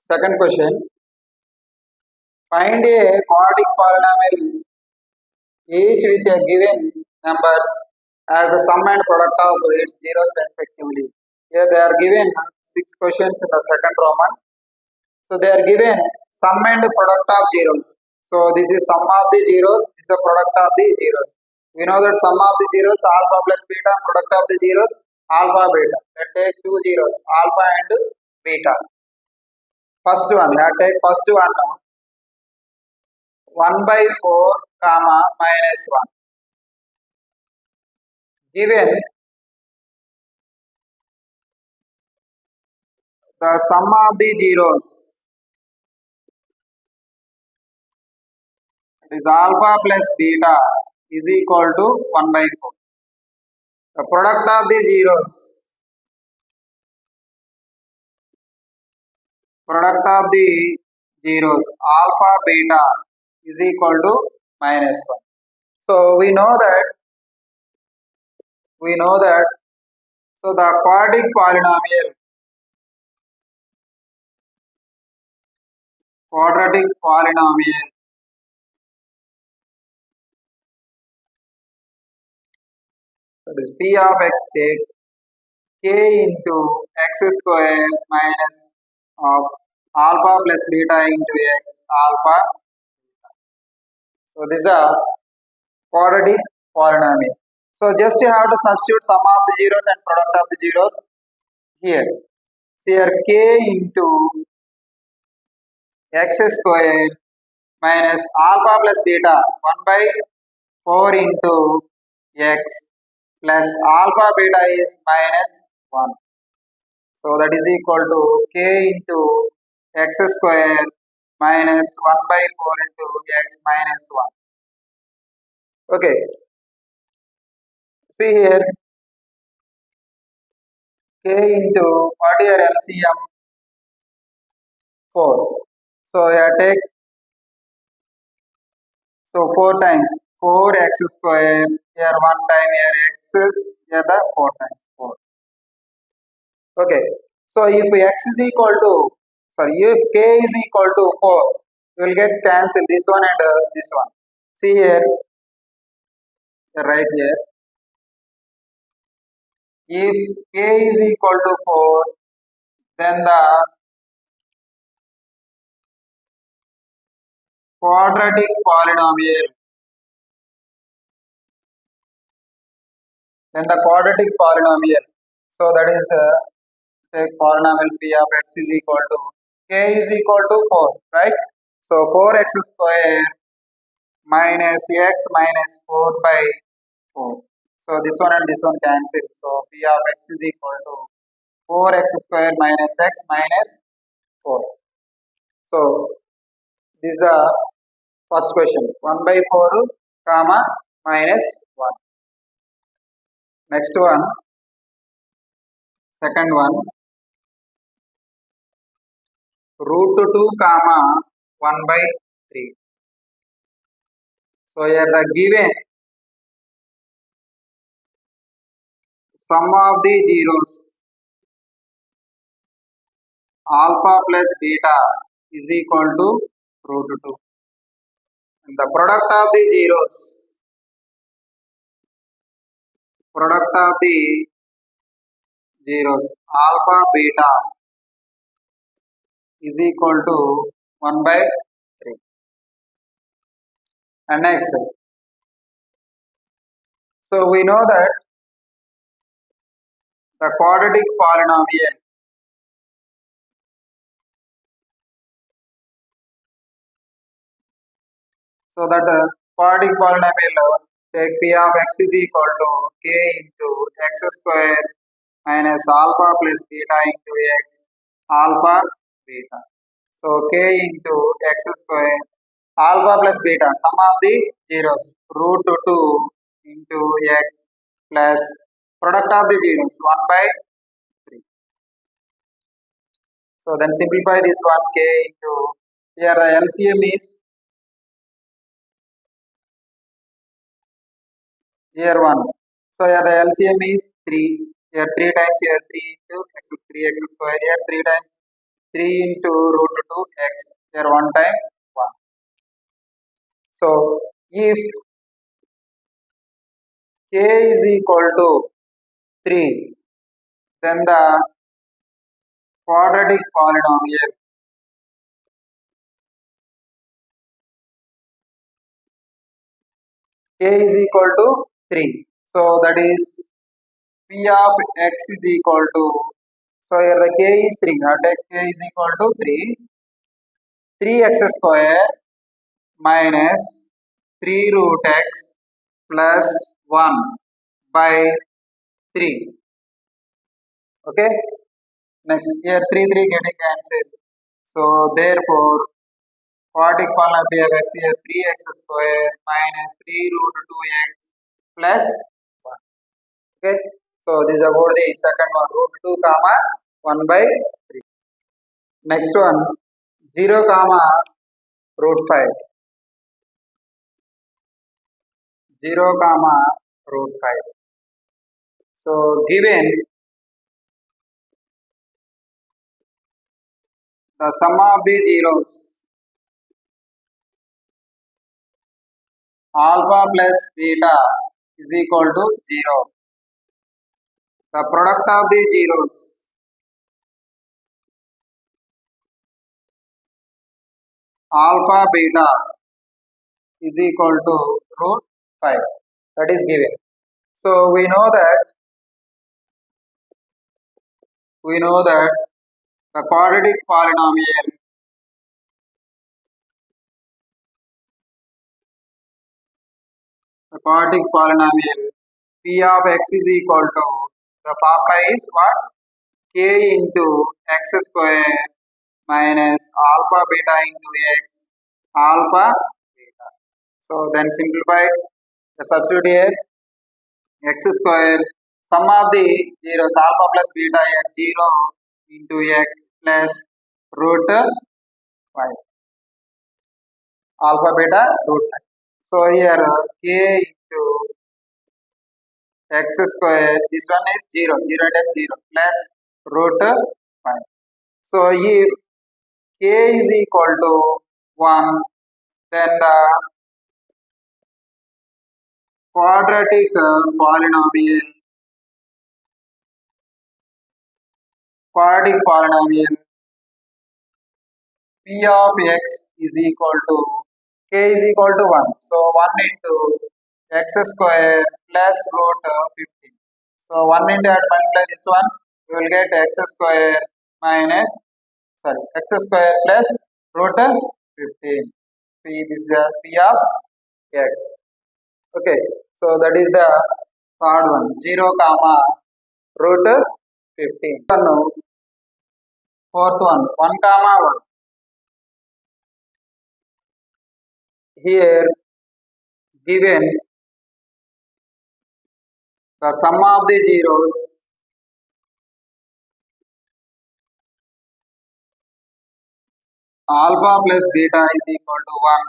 Second question, find a quadratic polynomial each with a given numbers as the sum and product of its zeros respectively. Here they are given 6 questions in the second Roman. So they are given sum and product of zeros. So this is sum of the zeros, this is the product of the zeros. We know that sum of the zeros alpha plus beta, product of the zeros alpha beta. Let's take two zeros, alpha and beta. First one, let's take first one now. 1 by 4 comma minus 1. Given the sum of the zeros is alpha plus beta is equal to 1 by 4. The product of the zeros, alpha beta is equal to minus 1. So we know that so the quadratic polynomial that is p of x take k into x square minus of alpha plus beta into x alpha. So this is a quadratic polynomial. So just you have to substitute sum of the zeros and product of the zeros here. See here k into x square minus alpha plus beta 1 by 4 into x plus alpha beta is minus 1. So that is equal to k into x square minus 1 by 4 into x minus 1. Okay. See here k into what is your LCM? 4. So here take 4 times 4x square, here 1 time, here x, here the 4 times 4. Okay, so if x is equal to, if k is equal to 4, you will get cancel this one and this one. See here, right here, if k is equal to 4, then the quadratic polynomial, so that is take polynomial p of x is equal to k is equal to 4, right? So 4x square minus x minus 4 by 4. So this one and this one cancel. So p of x is equal to 4x square minus x minus 4. So this is the first question, 1 by 4 comma minus 1. Next one, second one, root 2 comma 1 by 3. So here the given sum of the zeros alpha plus beta is equal to root 2. And the product of the zeros, alpha beta is equal to 1 by 3. And next, so we know that the quadratic polynomial take p of x is equal to k into x square minus alpha plus beta into x alpha beta. So k into x square alpha plus beta, sum of the zeros, root 2 into x plus product of the zeros 1 by 3. So then simplify this one, k into, here the LCM is, here 1. So here the LCM is 3. Here 3 times, here 3 into x is 3x square, here 3 times 3 into root x. Here 1 time 1. So if k is equal to 3, then the quadratic polynomial k is equal to 3. So that is p of x is equal to, so here the k is 3. Now take k is equal to 3. 3x square minus 3 root x plus 1 by 3. Okay. Next here 3 3 getting cancelled. So therefore quadratic polynomial of x here 3x square minus 3 root 2x plus 1. Okay. So this is about the second one, root 2 comma 1 by 3. Next one 0 comma root 5. 0 comma root 5. So given the sum of the zeros alpha plus beta is equal to 0. The product of the zeros alpha beta is equal to root 5. That is given. So we know that the quadratic polynomial p of x is equal to, the formula is what? K into x square minus alpha beta into x alpha beta. So then simplify the substitute here x square sum of the zeros alpha plus beta here 0 into x plus root 5 alpha beta root 5. So here k into x square, this one is 0 into x 0 plus root 5. So if k is equal to 1, then the quadratic polynomial p of x is equal to, k is equal to 1. So 1 into x square plus root 15. So 1 into multiply this one, you will get x square minus, x square plus root 15. P, this is the p of x. Okay, so that is the third one, 0 comma root 15. Now, fourth one, 1 comma 1. Here given the sum of the zeros alpha plus beta is equal to 1.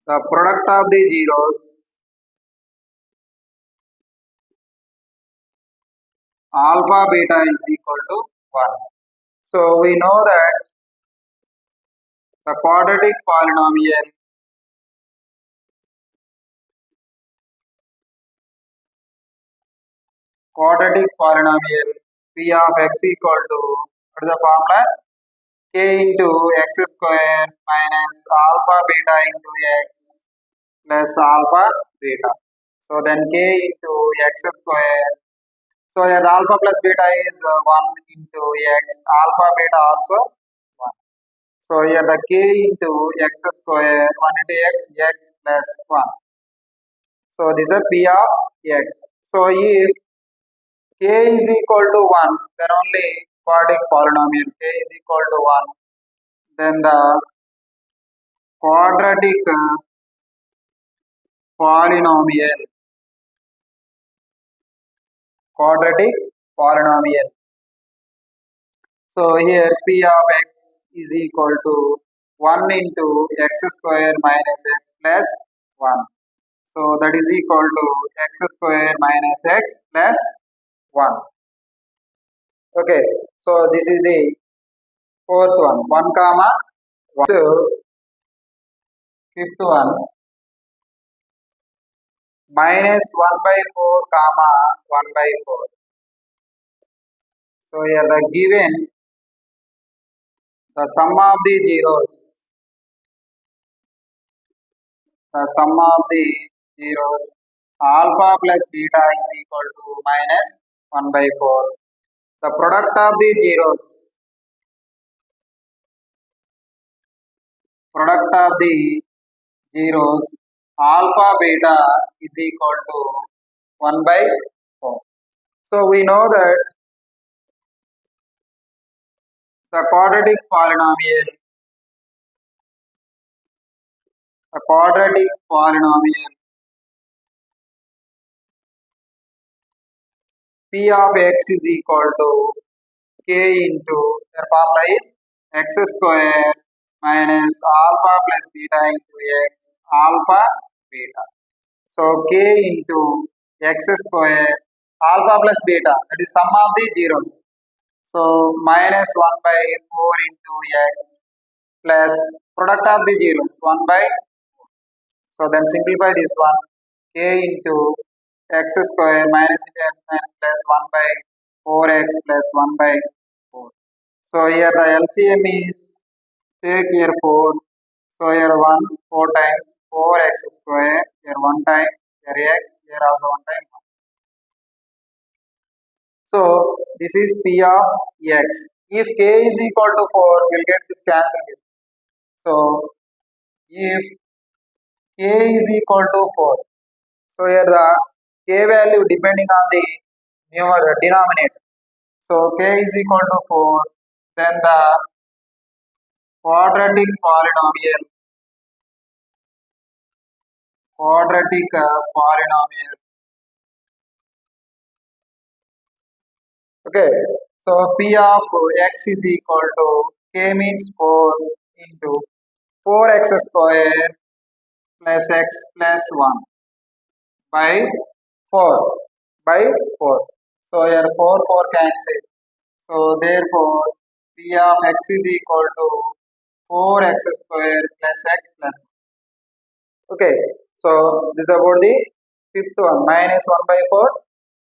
The product of the zeros alpha beta is equal to 1. So we know that the quadratic polynomial p of x equal to, what is the formula? K into x square minus alpha beta into x plus alpha beta. So then k into x square. So here the alpha plus beta is 1 into x, alpha beta also 1. So here the k into x square, 1 into x plus 1. So this is a p of x. So if k is equal to 1, then only quadratic polynomial k is equal to 1, then the quadratic polynomial So here p of x is equal to 1 into x square minus x plus 1. So that is equal to x square minus x plus 1. Okay, so this is the fourth one 1 comma 1. Fifth one minus 1 by 4 comma 1 by 4. So here the given the sum of the zeros, alpha plus beta is equal to minus 1 by 4. The product of the zeros alpha beta is equal to 1 by 4. So we know that the quadratic polynomial p of x is equal to k into the formula is x square minus alpha plus beta into x alpha beta. So k into x square alpha plus beta, that is sum of the zeros. So minus 1 by 4 into x plus product of the zeros 1 by. So then simplify this one, k into x square minus into x minus plus 1 by 4x plus 1 by 4. So here the LCM is, take here 4. So here 1, 4 times 4x square, here 1 time, here x, here also 1 time. So this is P of x. If k is equal to 4, we'll get this cancel this. So if k is equal to 4, so here the k value depending on the denominator. So k is equal to 4, then the quadratic polynomial okay. So p of x is equal to k means 4 into 4x square plus x plus 1 by 4. So here 4 cancel. So therefore p of x is equal to 4x square plus x plus 1. Okay. So this is about the fifth one, minus 1 by 4,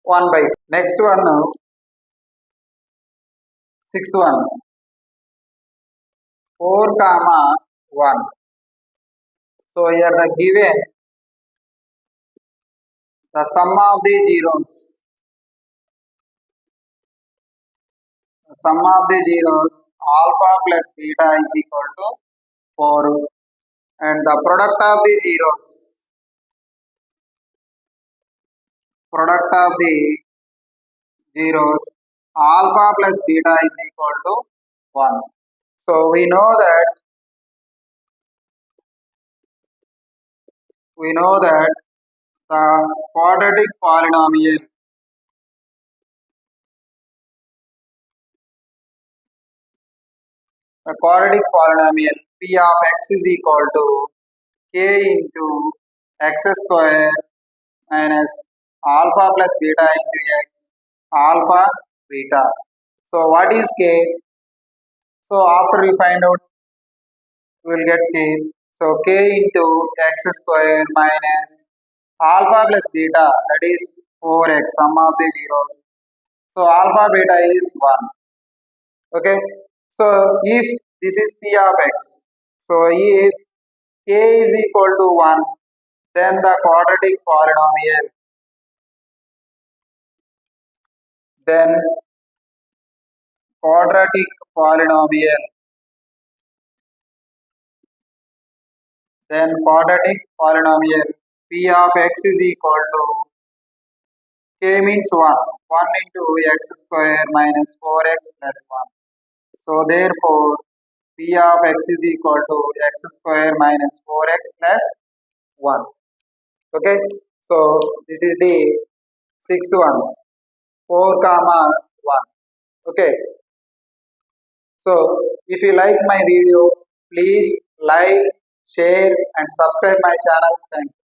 1 by 2. Next one now, sixth one, 4 comma 1. So here the given the sum of the zeros alpha plus beta is equal to 4, and the product of the zeros alpha plus beta is equal to 1. So we know that the quadratic polynomial p of x is equal to k into x square minus alpha plus beta into x alpha beta. So what is k? So after we find out, we will get k. So k into x square minus alpha plus beta, that is 4x, sum of the zeros. So alpha beta is 1. Okay. So if this is p of x, so if k is equal to 1, then the quadratic polynomial then quadratic polynomial p of x is equal to k means 1 into x square minus 4x plus 1. So therefore p of x is equal to x square minus 4x plus 1. Okay. So this is the sixth one, 4 comma 1. Okay. So if you like my video, please like, share and subscribe my channel. Thank you.